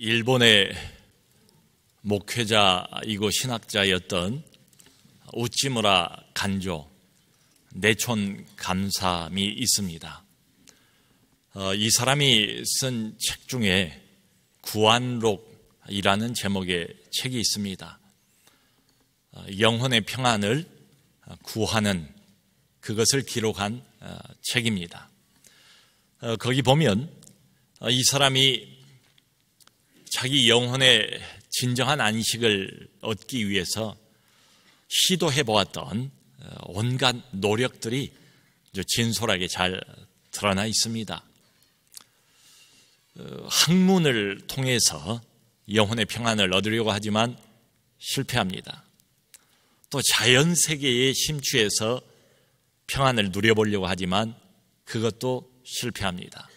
일본의 목회자이고 신학자였던 우찌무라 간조 내촌 감삼이 있습니다. 이 사람이 쓴 책 중에 구안록이라는 제목의 책이 있습니다. 영혼의 평안을 구하는 그것을 기록한 책입니다. 거기 보면 이 사람이 자기 영혼의 진정한 안식을 얻기 위해서 시도해 보았던 온갖 노력들이 진솔하게 잘 드러나 있습니다. 학문을 통해서 영혼의 평안을 얻으려고 하지만 실패합니다. 또 자연 세계에 심취해서 평안을 누려보려고 하지만 그것도 실패합니다.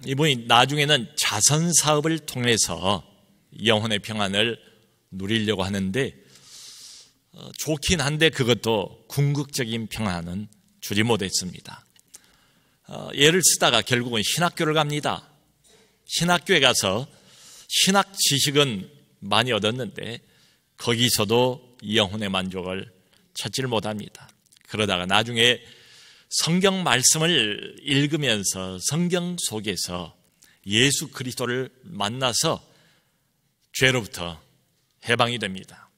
이분이 나중에는 자선 사업을 통해서 영혼의 평안을 누리려고 하는데 좋긴 한데 그것도 궁극적인 평안은 주지 못했습니다. 예를 쓰다가 결국은 신학교를 갑니다. 신학교에 가서 신학 지식은 많이 얻었는데 거기서도 영혼의 만족을 찾지를 못합니다. 그러다가 나중에 성경 말씀을 읽으면서 성경 속에서 예수 그리스도를 만나서 죄로부터 해방이 됩니다.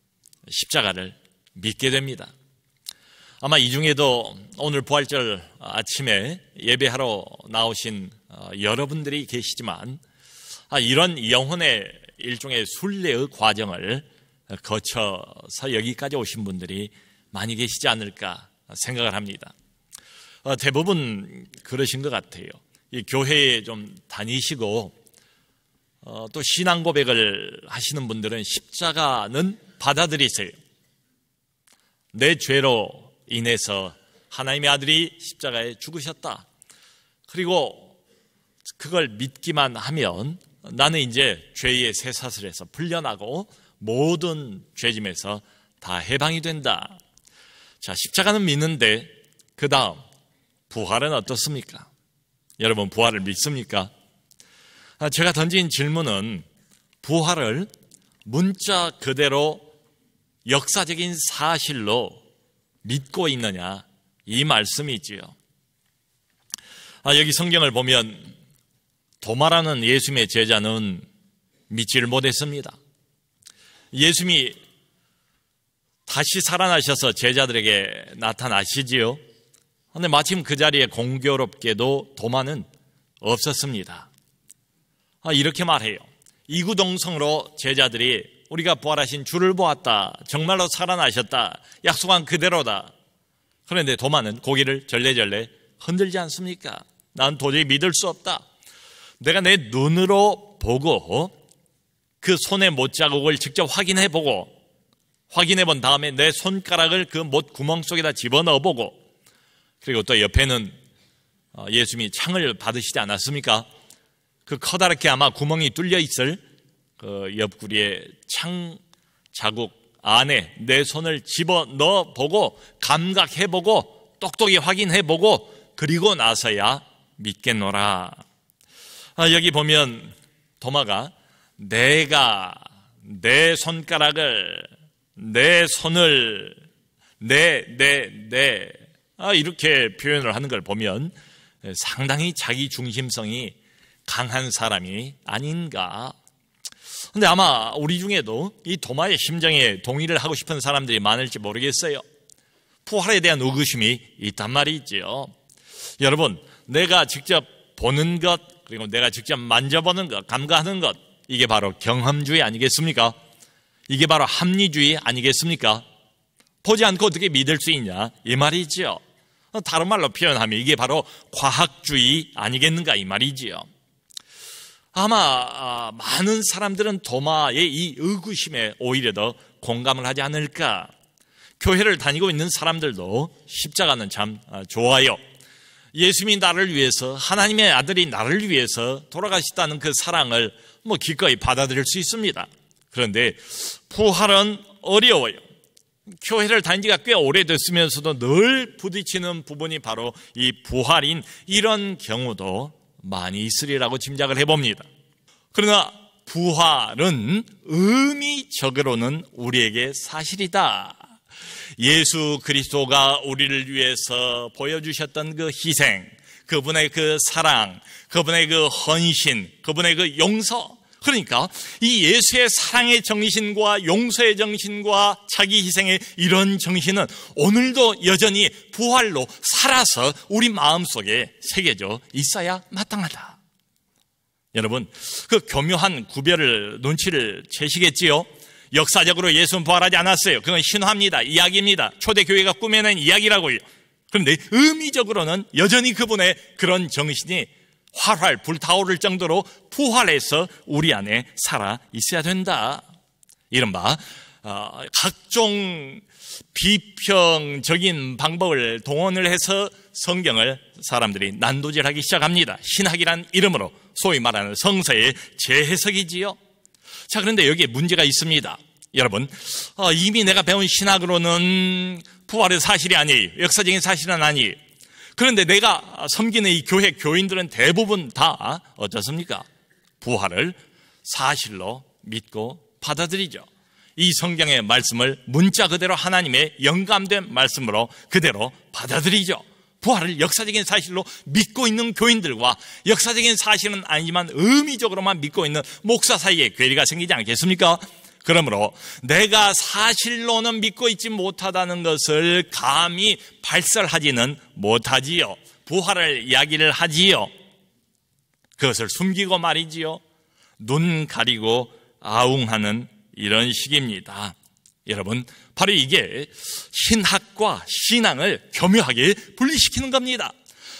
십자가를 믿게 됩니다. 아마 이 중에도 오늘 부활절 아침에 예배하러 나오신 여러분들이 계시지만 이런 영혼의 일종의 순례의 과정을 거쳐서 여기까지 오신 분들이 많이 계시지 않을까 생각을 합니다. 대부분 그러신 것 같아요. 이 교회에 좀 다니시고 또 신앙 고백을 하시는 분들은 십자가는 받아들이세요. 내 죄로 인해서 하나님의 아들이 십자가에 죽으셨다. 그리고 그걸 믿기만 하면 나는 이제 죄의 쇠사슬에서 풀려나고 모든 죄짐에서 다 해방이 된다. 자, 십자가는 믿는데 그 다음 부활은 어떻습니까? 여러분 부활을 믿습니까? 제가 던진 질문은 부활을 문자 그대로 역사적인 사실로 믿고 있느냐 이 말씀이지요. 여기 성경을 보면 도마라는 예수님의 제자는 믿지를 못했습니다. 예수님이 다시 살아나셔서 제자들에게 나타나시지요. 그런데 마침 그 자리에 공교롭게도 도마는 없었습니다. 이렇게 말해요. 이구동성으로 제자들이 우리가 부활하신 주를 보았다. 정말로 살아나셨다. 약속한 그대로다. 그런데 도마는 고개를 절레절레 흔들지 않습니까? 난 도저히 믿을 수 없다. 내가 내 눈으로 보고 그 손의 못자국을 직접 확인해보고 확인해본 다음에 내 손가락을 그 못 구멍 속에다 집어넣어보고 그리고 또 옆에는 예수님이 창을 받으시지 않았습니까? 그 커다랗게 아마 구멍이 뚫려 있을 그 옆구리에 창 자국 안에 내 손을 집어넣어 보고 감각해보고 똑똑히 확인해보고 그리고 나서야 믿겠노라. 여기 보면 도마가 내가 내 손가락을 내 손을 이렇게 표현을 하는 걸 보면 상당히 자기 중심성이 강한 사람이 아닌가. 근데 아마 우리 중에도 이 도마의 심정에 동의를 하고 싶은 사람들이 많을지 모르겠어요. 부활에 대한 의구심이 있단 말이지요. 여러분, 내가 직접 보는 것 그리고 내가 직접 만져보는 것, 감각하는 것 이게 바로 경험주의 아니겠습니까? 이게 바로 합리주의 아니겠습니까? 보지 않고 어떻게 믿을 수 있냐 이 말이지요. 다른 말로 표현하면 이게 바로 과학주의 아니겠는가 이 말이지요. 아마 많은 사람들은 도마의 이 의구심에 오히려 더 공감을 하지 않을까. 교회를 다니고 있는 사람들도 십자가는 참 좋아요. 예수님이 나를 위해서 하나님의 아들이 나를 위해서 돌아가셨다는 그 사랑을 기꺼이 받아들일 수 있습니다. 그런데 부활은 어려워요. 교회를 다닌 지가 꽤 오래됐으면서도 늘 부딪히는 부분이 바로 이 부활인 이런 경우도 많이 있으리라고 짐작을 해봅니다. 그러나 부활은 의미적으로는 우리에게 사실이다. 예수 그리스도가 우리를 위해서 보여주셨던 그 희생, 그분의 그 사랑, 그분의 그 헌신, 그분의 그 용서, 그러니까 이 예수의 사랑의 정신과 용서의 정신과 자기 희생의 이런 정신은 오늘도 여전히 부활로 살아서 우리 마음속에 새겨져 있어야 마땅하다. 여러분, 그 교묘한 구별을 눈치를 채시겠지요? 역사적으로 예수는 부활하지 않았어요. 그건 신화입니다. 이야기입니다. 초대교회가 꾸며낸 이야기라고요. 그런데 의미적으로는 여전히 그분의 그런 정신이 활활 불타오를 정도로 부활해서 우리 안에 살아 있어야 된다. 이른바 각종 비평적인 방법을 동원을 해서 성경을 사람들이 난도질하기 시작합니다. 신학이란 이름으로 소위 말하는 성서의 재해석이지요. 자, 그런데 여기에 문제가 있습니다. 여러분, 이미 내가 배운 신학으로는 부활의 사실이 아니에요. 역사적인 사실은 아니에요. 그런데 내가 섬기는 이 교회 교인들은 대부분 다 어떻습니까? 부활을 사실로 믿고 받아들이죠. 이 성경의 말씀을 문자 그대로 하나님의 영감된 말씀으로 그대로 받아들이죠. 부활을 역사적인 사실로 믿고 있는 교인들과 역사적인 사실은 아니지만 의미적으로만 믿고 있는 목사 사이에 괴리가 생기지 않겠습니까? 그러므로 내가 사실로는 믿고 있지 못하다는 것을 감히 발설하지는 못하지요. 부활을 이야기를 하지요. 그것을 숨기고 말이지요. 눈 가리고 아웅하는 이런 식입니다. 여러분, 바로 이게 신학과 신앙을 교묘하게 분리시키는 겁니다.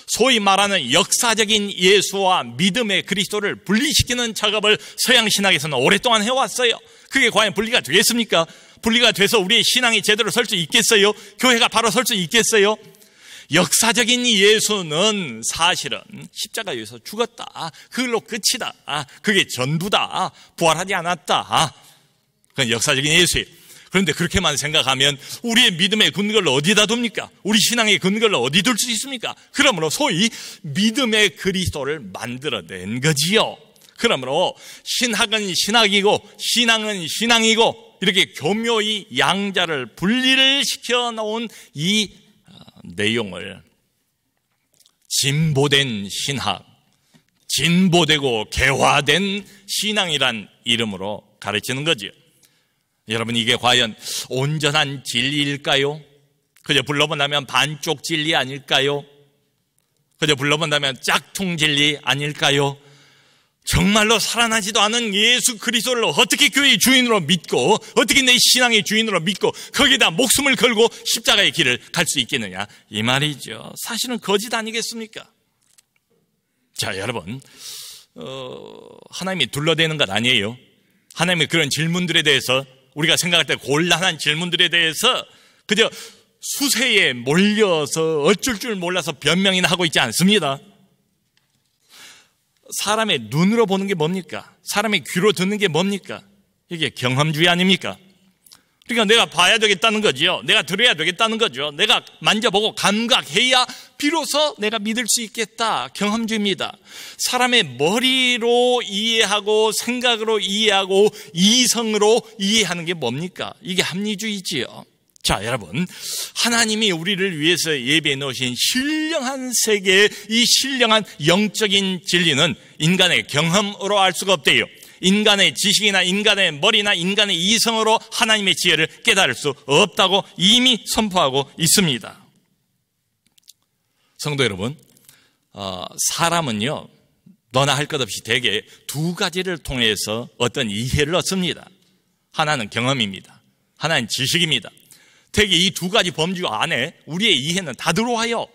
소위 말하는 역사적인 예수와 믿음의 그리스도를 분리시키는 작업을 서양 신학에서는 오랫동안 해왔어요. 그게 과연 분리가 되겠습니까? 분리가 돼서 우리의 신앙이 제대로 설 수 있겠어요? 교회가 바로 설 수 있겠어요? 역사적인 예수는 사실은 십자가에서 죽었다. 그걸로 끝이다. 그게 전부다. 부활하지 않았다. 그건 역사적인 예수예요. 그런데 그렇게만 생각하면 우리의 믿음의 근거를 어디다 둡니까? 우리 신앙의 근거를 어디 둘 수 있습니까? 그러므로 소위 믿음의 그리스도를 만들어낸 거지요. 그러므로 신학은 신학이고 신앙은 신앙이고 이렇게 교묘히 양자를 분리를 시켜놓은 이 내용을 진보된 신학, 진보되고 개화된 신앙이란 이름으로 가르치는 거죠. 여러분, 이게 과연 온전한 진리일까요? 그저 불러본다면 반쪽 진리 아닐까요? 그저 불러본다면 짝퉁 진리 아닐까요? 정말로 살아나지도 않은 예수 그리스도를 어떻게 교회의 주인으로 믿고 어떻게 내 신앙의 주인으로 믿고 거기에다 목숨을 걸고 십자가의 길을 갈 수 있겠느냐, 이 말이죠. 사실은 거짓 아니겠습니까? 자, 여러분, 하나님이 둘러대는 것 아니에요. 하나님의 그런 질문들에 대해서, 우리가 생각할 때 곤란한 질문들에 대해서 그저 수세에 몰려서 어쩔 줄 몰라서 변명이나 하고 있지 않습니다. 사람의 눈으로 보는 게 뭡니까? 사람의 귀로 듣는 게 뭡니까? 이게 경험주의 아닙니까? 그러니까 내가 봐야 되겠다는 거죠. 내가 들어야 되겠다는 거죠. 내가 만져보고 감각해야 비로소 내가 믿을 수 있겠다. 경험주의입니다. 사람의 머리로 이해하고 생각으로 이해하고 이성으로 이해하는 게 뭡니까? 이게 합리주의지요. 자, 여러분, 하나님이 우리를 위해서 예배해 놓으신 신령한 세계의 이 신령한 영적인 진리는 인간의 경험으로 알 수가 없대요. 인간의 지식이나 인간의 머리나 인간의 이성으로 하나님의 지혜를 깨달을 수 없다고 이미 선포하고 있습니다. 성도 여러분, 사람은요, 너나 할 것 없이 대개 두 가지를 통해서 어떤 이해를 얻습니다. 하나는 경험입니다. 하나는 지식입니다. 대개 이 두 가지 범주 안에 우리의 이해는 다 들어와요.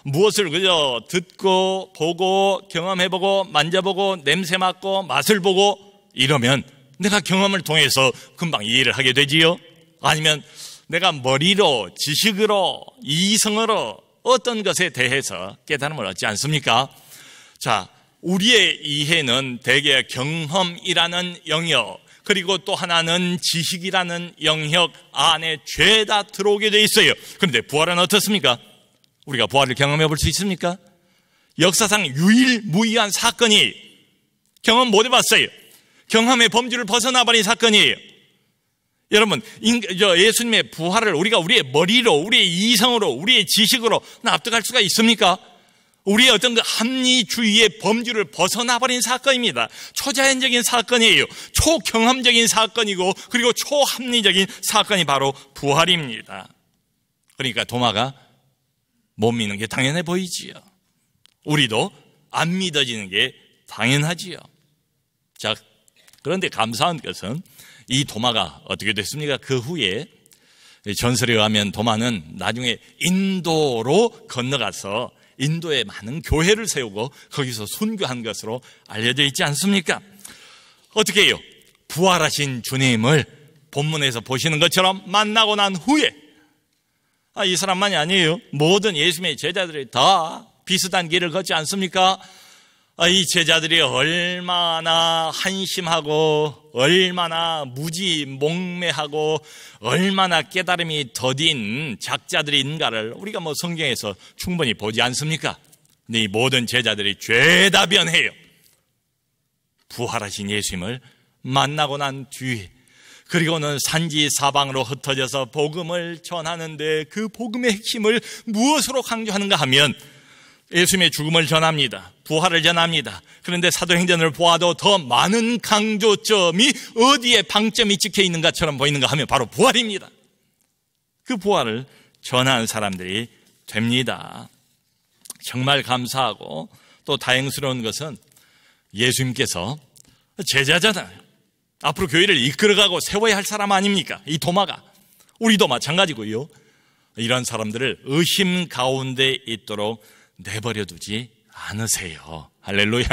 무엇을 그저 듣고 보고 경험해보고 만져보고 냄새 맡고 맛을 보고 이러면 내가 경험을 통해서 금방 이해를 하게 되지요. 아니면 내가 머리로 지식으로 이성으로 어떤 것에 대해서 깨달음을 얻지 않습니까? 자, 우리의 이해는 대개 경험이라는 영역, 그리고 또 하나는 지식이라는 영역 안에 죄다 들어오게 돼 있어요. 그런데 부활은 어떻습니까? 우리가 부활을 경험해 볼 수 있습니까? 역사상 유일무이한 사건이 경험 못 해봤어요. 경험의 범주를 벗어나버린 사건이에요. 여러분, 예수님의 부활을 우리가 우리의 머리로, 우리의 이성으로, 우리의 지식으로 납득할 수가 있습니까? 우리의 어떤 그 합리주의의 범주를 벗어나버린 사건입니다. 초자연적인 사건이에요. 초경험적인 사건이고, 그리고 초합리적인 사건이 바로 부활입니다. 그러니까 도마가 못 믿는 게 당연해 보이지요. 우리도 안 믿어지는 게 당연하지요. 자, 그런데 감사한 것은 이 도마가 어떻게 됐습니까? 그 후에 전설에 의하면 도마는 나중에 인도로 건너가서 인도에 많은 교회를 세우고 거기서 순교한 것으로 알려져 있지 않습니까? 어떻게 해요? 부활하신 주님을 본문에서 보시는 것처럼 만나고 난 후에 이 사람만이 아니에요. 모든 예수님의 제자들이 다 비슷한 길을 걷지 않습니까? 이 제자들이 얼마나 한심하고 얼마나 무지몽매하고 얼마나 깨달음이 더딘 작자들인가를 우리가 성경에서 충분히 보지 않습니까? 근데 이 모든 제자들이 죄다 변해요. 부활하신 예수님을 만나고 난 뒤에, 그리고는 산지 사방으로 흩어져서 복음을 전하는데 그 복음의 핵심을 무엇으로 강조하는가 하면 예수님의 죽음을 전합니다. 부활을 전합니다. 그런데 사도행전을 보아도 더 많은 강조점이 어디에 방점이 찍혀 있는가처럼 보이는가 하면 바로 부활입니다. 그 부활을 전하는 사람들이 됩니다. 정말 감사하고 또 다행스러운 것은 예수님께서 제자잖아요. 앞으로 교회를 이끌어가고 세워야 할 사람 아닙니까? 이 도마가. 우리도 마찬가지고요. 이런 사람들을 의심 가운데 있도록 내버려 두지 않으세요. 할렐루야.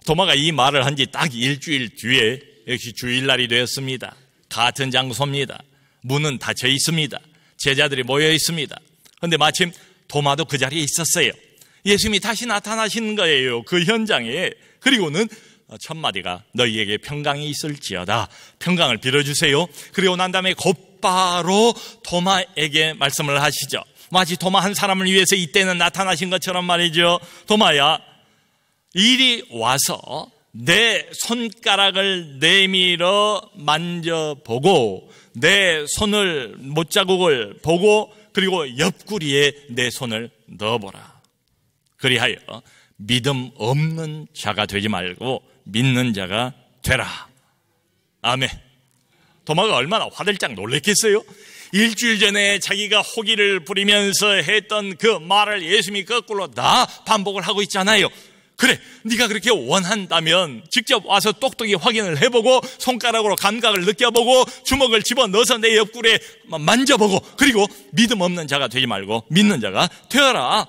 도마가 이 말을 한 지 딱 일주일 뒤에 역시 주일날이 되었습니다. 같은 장소입니다. 문은 닫혀 있습니다. 제자들이 모여 있습니다. 그런데 마침 도마도 그 자리에 있었어요. 예수님이 다시 나타나시는 거예요. 그 현장에. 그리고는 첫 마디가 너희에게 평강이 있을지어다. 평강을 빌어주세요. 그리고 난 다음에 곧바로 도마에게 말씀을 하시죠. 마치 도마 한 사람을 위해서 이때는 나타나신 것처럼 말이죠. 도마야, 이리 와서 내 손가락을 내밀어 만져보고 내 손을 못자국을 보고 그리고 옆구리에 내 손을 넣어보라. 그리하여 믿음 없는 자가 되지 말고 믿는 자가 되라. 아멘. 도마가 얼마나 화들짝 놀랬겠어요? 일주일 전에 자기가 호기를 부리면서 했던 그 말을 예수님이 거꾸로 다 반복을 하고 있잖아요. 그래, 네가 그렇게 원한다면 직접 와서 똑똑히 확인을 해보고 손가락으로 감각을 느껴보고 주먹을 집어넣어서 내 옆구리에 만져보고 그리고 믿음 없는 자가 되지 말고 믿는 자가 되어라.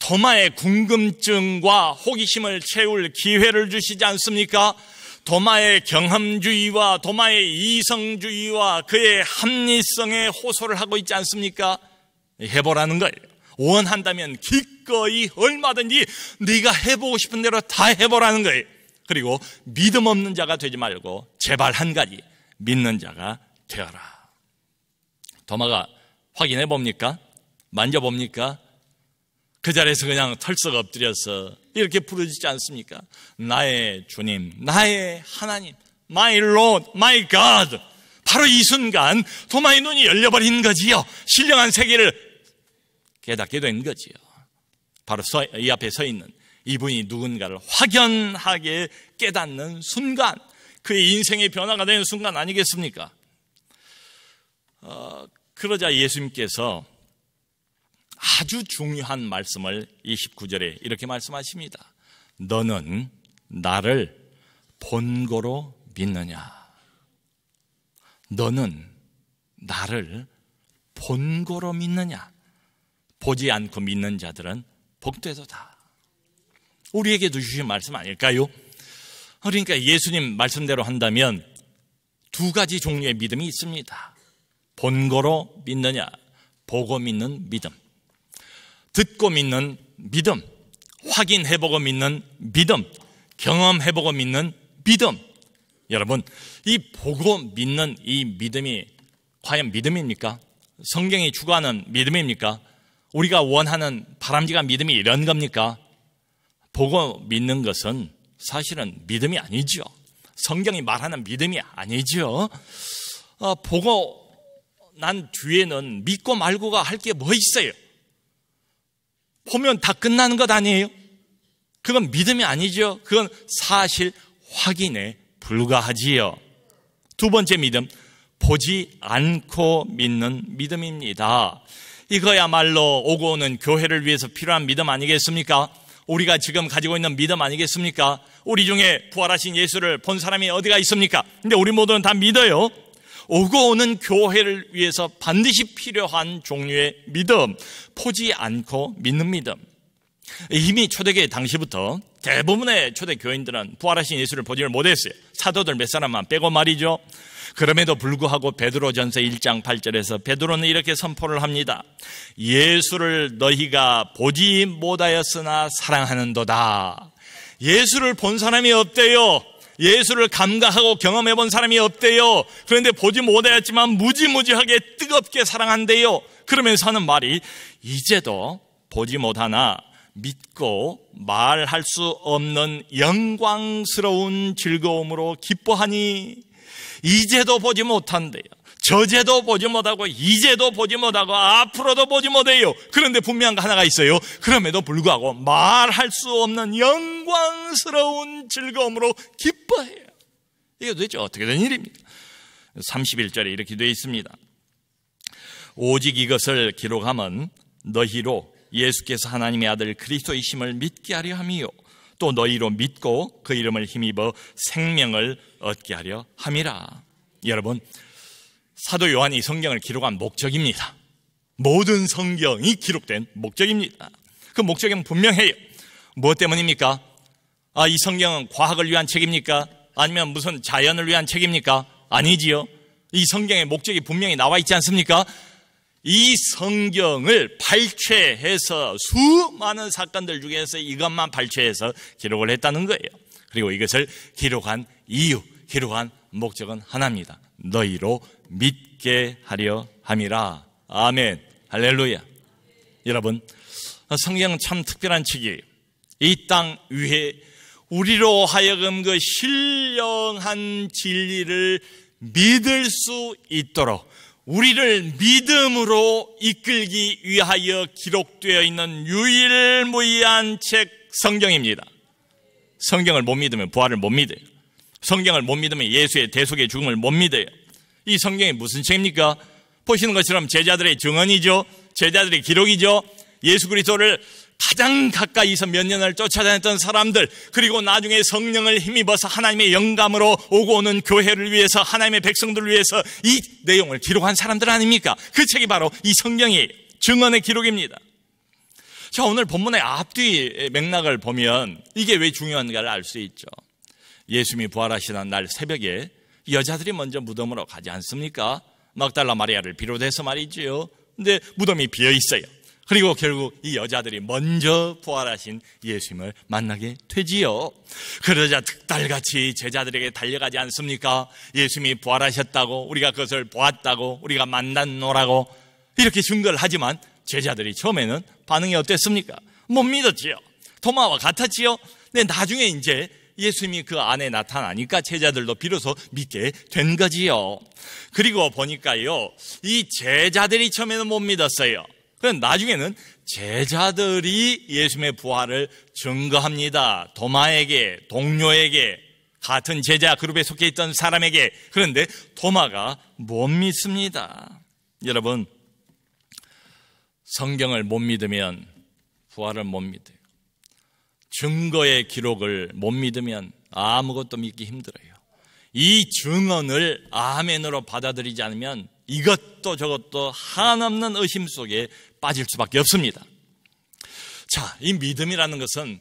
도마의 궁금증과 호기심을 채울 기회를 주시지 않습니까? 도마의 경험주의와 도마의 이성주의와 그의 합리성에 호소를 하고 있지 않습니까? 해보라는 거예요. 원한다면 기꺼이 얼마든지 네가 해보고 싶은 대로 다 해보라는 거예요. 그리고 믿음 없는 자가 되지 말고 제발 한 가지 믿는 자가 되어라. 도마가 확인해 봅니까? 만져봅니까? 그 자리에서 그냥 털썩 엎드려서 이렇게 부르짖지 않습니까? 나의 주님, 나의 하나님, My Lord, My God. 바로 이 순간 도마의 눈이 열려버린 거지요. 신령한 세계를 깨닫게 된 거지요. 바로 이 앞에 서 있는 이분이 누군가를 확연하게 깨닫는 순간, 그의 인생의 변화가 되는 순간 아니겠습니까? 그러자 예수님께서 아주 중요한 말씀을 29절에 이렇게 말씀하십니다. 너는 나를 본고로 믿느냐? 너는 나를 본고로 믿느냐? 보지 않고 믿는 자들은 복되도다. 우리에게도 주신 말씀 아닐까요? 그러니까 예수님 말씀대로 한다면 두 가지 종류의 믿음이 있습니다. 본고로 믿느냐, 보고 믿는 믿음. 듣고 믿는 믿음, 확인해보고 믿는 믿음, 경험해보고 믿는 믿음. 여러분, 이 보고 믿는 이 믿음이 과연 믿음입니까? 성경이 추구하는 믿음입니까? 우리가 원하는 바람직한 믿음이 이런 겁니까? 보고 믿는 것은 사실은 믿음이 아니죠. 성경이 말하는 믿음이 아니죠. 보고 난 뒤에는 믿고 말고가 할 게 뭐 있어요? 보면 다 끝나는 것 아니에요? 그건 믿음이 아니죠. 그건 사실 확인에 불과하지요. 두 번째 믿음, 보지 않고 믿는 믿음입니다. 이거야말로 오고 오는 교회를 위해서 필요한 믿음 아니겠습니까? 우리가 지금 가지고 있는 믿음 아니겠습니까? 우리 중에 부활하신 예수를 본 사람이 어디가 있습니까? 근데 우리 모두는 다 믿어요. 오고 오는 교회를 위해서 반드시 필요한 종류의 믿음, 보지 않고 믿는 믿음. 이미 초대교회 당시부터 대부분의 초대교인들은 부활하신 예수를 보지를 못했어요. 사도들 몇 사람만 빼고 말이죠. 그럼에도 불구하고 베드로전서 1장 8절에서 베드로는 이렇게 선포를 합니다. 예수를 너희가 보지 못하였으나 사랑하는도다. 예수를 본 사람이 없대요. 예수를 감각하고 경험해 본 사람이 없대요. 그런데 보지 못하였지만 무지무지하게 뜨겁게 사랑한대요. 그러면서 하는 말이 이제도 보지 못하나 믿고 말할 수 없는 영광스러운 즐거움으로 기뻐하니 이제도 보지 못한대요. 저제도 보지 못하고 이제도 보지 못하고 앞으로도 보지 못해요. 그런데 분명한 거 하나가 있어요. 그럼에도 불구하고 말할 수 없는 영광스러운 즐거움으로 기뻐해요. 이게 도대체 어떻게 된 일입니까? 31절에 이렇게 되어 있습니다. 오직 이것을 기록하면 너희로 예수께서 하나님의 아들 그리스도이심을 믿게 하려 함이요 또 너희로 믿고 그 이름을 힘입어 생명을 얻게 하려 함이라. 여러분, 사도 요한이 성경을 기록한 목적입니다. 모든 성경이 기록된 목적입니다. 그 목적은 분명해요. 무엇 때문입니까? 이 성경은 과학을 위한 책입니까? 아니면 무슨 자연을 위한 책입니까? 아니지요. 이 성경의 목적이 분명히 나와 있지 않습니까? 이 성경을 발췌해서 수많은 사건들 중에서 이것만 발췌해서 기록을 했다는 거예요. 그리고 이것을 기록한 이유, 기록한 목적은 하나입니다. 너희로 믿게 하려 함이라. 아멘, 할렐루야. 여러분, 성경은 참 특별한 책이에요. 이 땅 위에 우리로 하여금 그 신령한 진리를 믿을 수 있도록 우리를 믿음으로 이끌기 위하여 기록되어 있는 유일무이한 책 성경입니다. 성경을 못 믿으면 부활을 못 믿어요. 성경을 못 믿으면 예수의 대속의 죽음을 못 믿어요. 이 성경이 무슨 책입니까? 보시는 것처럼 제자들의 증언이죠. 제자들의 기록이죠. 예수 그리스도를 가장 가까이서 몇 년을 쫓아다녔던 사람들, 그리고 나중에 성령을 힘입어서 하나님의 영감으로 오고 오는 교회를 위해서, 하나님의 백성들을 위해서 이 내용을 기록한 사람들 아닙니까? 그 책이 바로 이 성경이 증언의 기록입니다. 자, 오늘 본문의 앞뒤 맥락을 보면 이게 왜 중요한가를 알 수 있죠. 예수님이 부활하시는 날 새벽에 여자들이 먼저 무덤으로 가지 않습니까? 막달라 마리아를 비롯해서 말이지요. 근데 무덤이 비어 있어요. 그리고 결국 이 여자들이 먼저 부활하신 예수님을 만나게 되지요. 그러자 득달같이 제자들에게 달려가지 않습니까? 예수님이 부활하셨다고, 우리가 그것을 보았다고, 우리가 만났노라고 이렇게 증거를 하지만 제자들이 처음에는 반응이 어땠습니까? 못 믿었지요. 도마와 같았지요. 근데 나중에 이제 예수님이 그 안에 나타나니까 제자들도 비로소 믿게 된 거지요. 그리고 보니까요, 이 제자들이 처음에는 못 믿었어요. 그럼 나중에는 제자들이 예수님의 부활을 증거합니다. 도마에게, 동료에게, 같은 제자 그룹에 속해 있던 사람에게. 그런데 도마가 못 믿습니다. 여러분, 성경을 못 믿으면 부활을 못 믿어요. 증거의 기록을 못 믿으면 아무것도 믿기 힘들어요. 이 증언을 아멘으로 받아들이지 않으면 이것도 저것도 한없는 의심 속에 빠질 수밖에 없습니다. 자, 이 믿음이라는 것은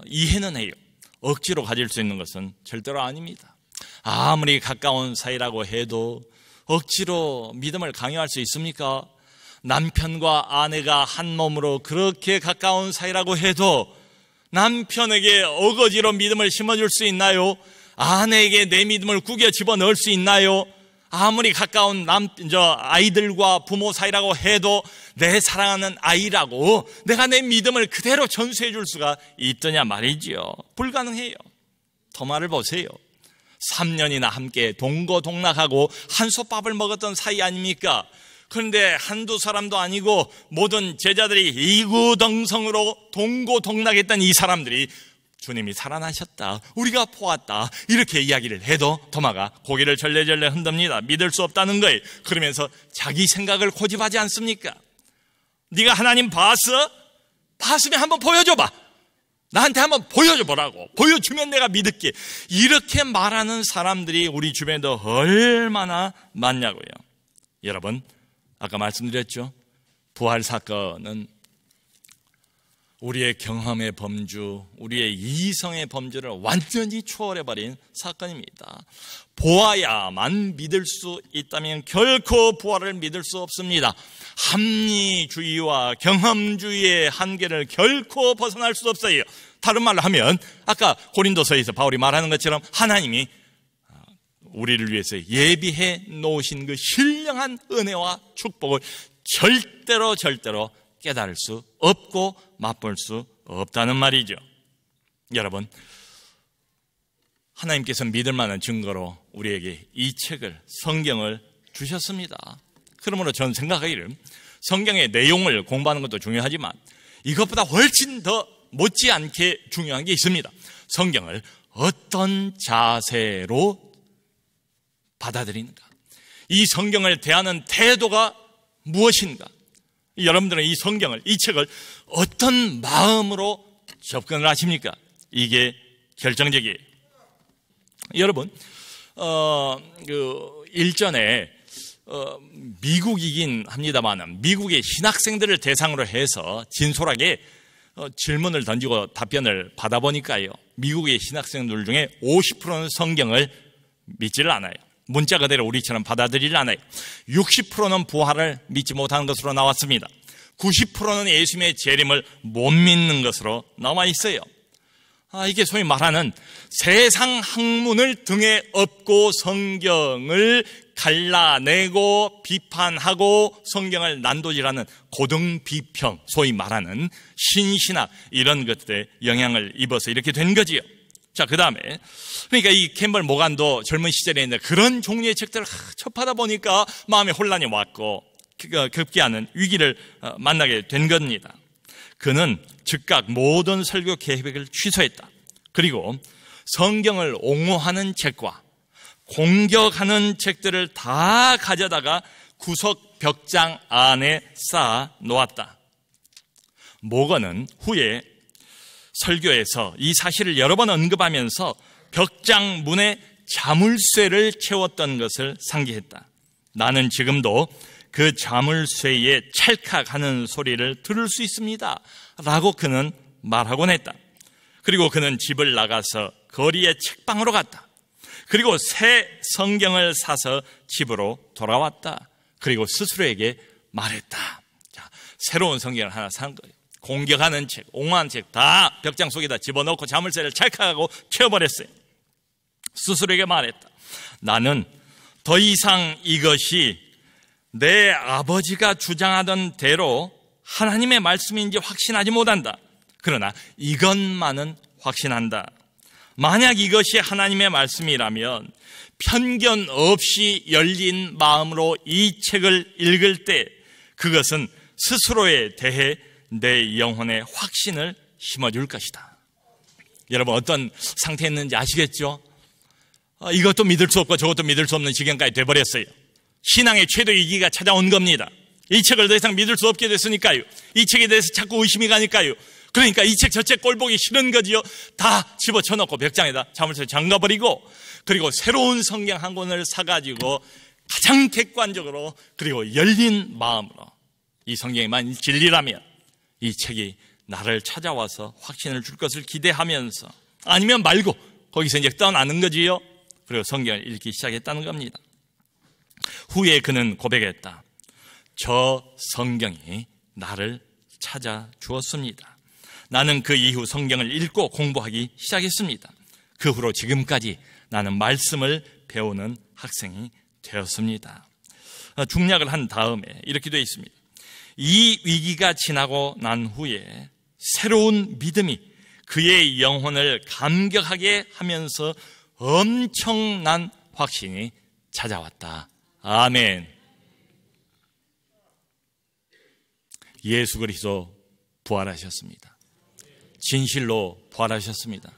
이해는 해요. 억지로 가질 수 있는 것은 절대로 아닙니다. 아무리 가까운 사이라고 해도 억지로 믿음을 강요할 수 있습니까? 남편과 아내가 한 몸으로 그렇게 가까운 사이라고 해도 남편에게 어거지로 믿음을 심어줄 수 있나요? 아내에게 내 믿음을 구겨 집어넣을 수 있나요? 아무리 가까운 아이들과 부모 사이라고 해도 내 사랑하는 아이라고 내가 내 믿음을 그대로 전수해 줄 수가 있더냐 말이지요. 불가능해요. 도마를 보세요. 3년이나 함께 동거동락하고 한솥밥을 먹었던 사이 아닙니까? 그런데 한두 사람도 아니고 모든 제자들이 이구동성으로 동고동락했던 이 사람들이 주님이 살아나셨다, 우리가 보았다, 이렇게 이야기를 해도 도마가 고개를 절레절레 흔듭니다. 믿을 수 없다는 거예요. 그러면서 자기 생각을 고집하지 않습니까? 네가 하나님 봤어? 봤으면 한번 보여줘봐. 나한테 한번 보여줘 보라고. 보여주면 내가 믿을게. 이렇게 말하는 사람들이 우리 주변에도 얼마나 많냐고요. 여러분, 아까 말씀드렸죠. 부활 사건은 우리의 경험의 범주, 우리의 이성의 범주를 완전히 초월해버린 사건입니다. 보아야만 믿을 수 있다면 결코 부활을 믿을 수 없습니다. 합리주의와 경험주의의 한계를 결코 벗어날 수 없어요. 다른 말로 하면 아까 고린도서에서 바울이 말하는 것처럼 하나님이 우리를 위해서 예비해 놓으신 그 신령한 은혜와 축복을 절대로 깨달을 수 없고 맛볼 수 없다는 말이죠. 여러분, 하나님께서 믿을 만한 증거로 우리에게 이 책을, 성경을 주셨습니다. 그러므로 저는 생각하기를 성경의 내용을 공부하는 것도 중요하지만 이것보다 훨씬 더 못지않게 중요한 게 있습니다. 성경을 어떤 자세로 받아들이는가, 이 성경을 대하는 태도가 무엇인가, 여러분들은 이 성경을, 이 책을 어떤 마음으로 접근을 하십니까? 이게 결정적이에요. 여러분, 일전에 미국이긴 합니다만 미국의 신학생들을 대상으로 해서 진솔하게 질문을 던지고 답변을 받아보니까요, 미국의 신학생들 중에 50%는 성경을 믿지를 않아요. 문자 그대로 우리처럼 받아들이질 않아요. 60%는 부활을 믿지 못하는 것으로 나왔습니다. 90%는 예수님의 재림을 못 믿는 것으로 나와 있어요. 이게 소위 말하는 세상 학문을 등에 업고 성경을 갈라내고 비판하고 성경을 난도질하는 고등비평, 소위 말하는 신신학, 이런 것들에 영향을 입어서 이렇게 된 거지요. 자, 그 다음에 그러니까 이 캠벌 모간도 젊은 시절에 있는 그런 종류의 책들을 접하다 보니까 마음에 혼란이 왔고 급기야는 위기를 만나게 된 겁니다. 그는 즉각 모든 설교 계획을 취소했다. 그리고 성경을 옹호하는 책과 공격하는 책들을 다 가져다가 구석 벽장 안에 쌓아 놓았다. 모건은 후에 설교에서 이 사실을 여러 번 언급하면서 벽장 문에 자물쇠를 채웠던 것을 상기했다. 나는 지금도 그 자물쇠의 찰칵하는 소리를 들을 수 있습니다 라고 그는 말하곤 했다. 그리고 그는 집을 나가서 거리의 책방으로 갔다. 그리고 새 성경을 사서 집으로 돌아왔다. 그리고 스스로에게 말했다. 자, 새로운 성경을 하나 산 거예요. 공격하는 책, 옹호하는 책 다 벽장 속에다 집어넣고 자물쇠를 찰칵하고 채워버렸어요. 스스로에게 말했다. 나는 더 이상 이것이 내 아버지가 주장하던 대로 하나님의 말씀인지 확신하지 못한다. 그러나 이것만은 확신한다. 만약 이것이 하나님의 말씀이라면 편견 없이 열린 마음으로 이 책을 읽을 때 그것은 스스로에 대해 내 영혼의 확신을 심어줄 것이다. 여러분, 어떤 상태에 있는지 아시겠죠? 이것도 믿을 수 없고 저것도 믿을 수 없는 지경까지 돼버렸어요. 신앙의 최대 위기가 찾아온 겁니다. 이 책을 더 이상 믿을 수 없게 됐으니까요. 이 책에 대해서 자꾸 의심이 가니까요. 그러니까 이 책 저 책 꼴 보기 싫은 거지요. 다 집어쳐놓고 벽장에다 자물쇠 잠가버리고, 그리고 새로운 성경 한 권을 사가지고 가장 객관적으로 그리고 열린 마음으로 이 성경이만 진리라면 이 책이 나를 찾아와서 확신을 줄 것을 기대하면서, 아니면 말고 거기서 이제 떠나는 거지요. 그리고 성경을 읽기 시작했다는 겁니다. 후에 그는 고백했다. 저 성경이 나를 찾아 주었습니다. 나는 그 이후 성경을 읽고 공부하기 시작했습니다. 그 후로 지금까지 나는 말씀을 배우는 학생이 되었습니다. 중략을 한 다음에 이렇게 되어 있습니다. 이 위기가 지나고 난 후에 새로운 믿음이 그의 영혼을 감격하게 하면서 엄청난 확신이 찾아왔다. 아멘. 예수 그리스도 부활하셨습니다. 진실로 부활하셨습니다.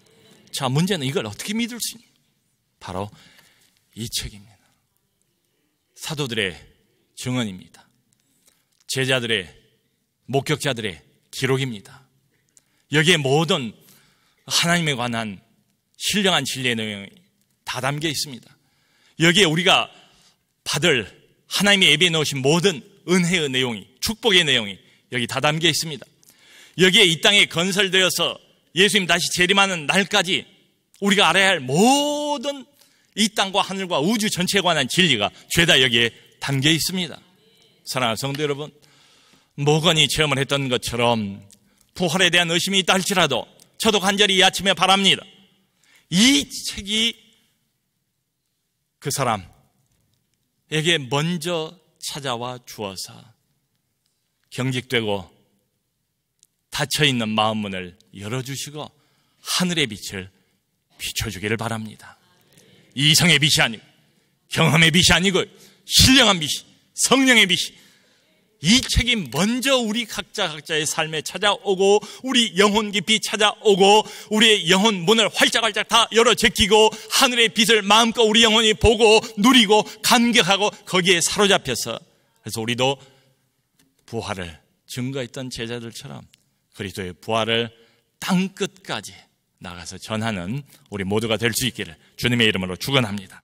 자, 문제는 이걸 어떻게 믿을 수 있냐? 바로 이 책입니다. 사도들의 증언입니다. 제자들의, 목격자들의 기록입니다. 여기에 모든 하나님에 관한 신령한 진리의 내용이 다 담겨 있습니다. 여기에 우리가 받을 하나님의 예비해 놓으신 모든 은혜의 내용이, 축복의 내용이 여기 다 담겨 있습니다. 여기에 이 땅에 건설되어서 예수님 다시 재림하는 날까지 우리가 알아야 할 모든 이 땅과 하늘과 우주 전체에 관한 진리가 죄다 여기에 담겨 있습니다. 사랑하는 성도 여러분, 모건이 체험을 했던 것처럼 부활에 대한 의심이 있다 할지라도 저도 간절히 이 아침에 바랍니다. 이 책이 그 사람에게 먼저 찾아와 주어서 경직되고 닫혀있는 마음 문을 열어주시고 하늘의 빛을 비춰주기를 바랍니다. 이성의 빛이 아니고 경험의 빛이 아니고 신령한 빛이, 성령의 빛이, 이 책이 먼저 우리 각자의 삶에 찾아오고 우리 영혼 깊이 찾아오고 우리의 영혼 문을 활짝활짝 다 열어 제끼고 하늘의 빛을 마음껏 우리 영혼이 보고 누리고 감격하고 거기에 사로잡혀서, 그래서 우리도 부활을 증거했던 제자들처럼 그리스도의 부활을 땅끝까지 나가서 전하는 우리 모두가 될 수 있기를 주님의 이름으로 축원합니다.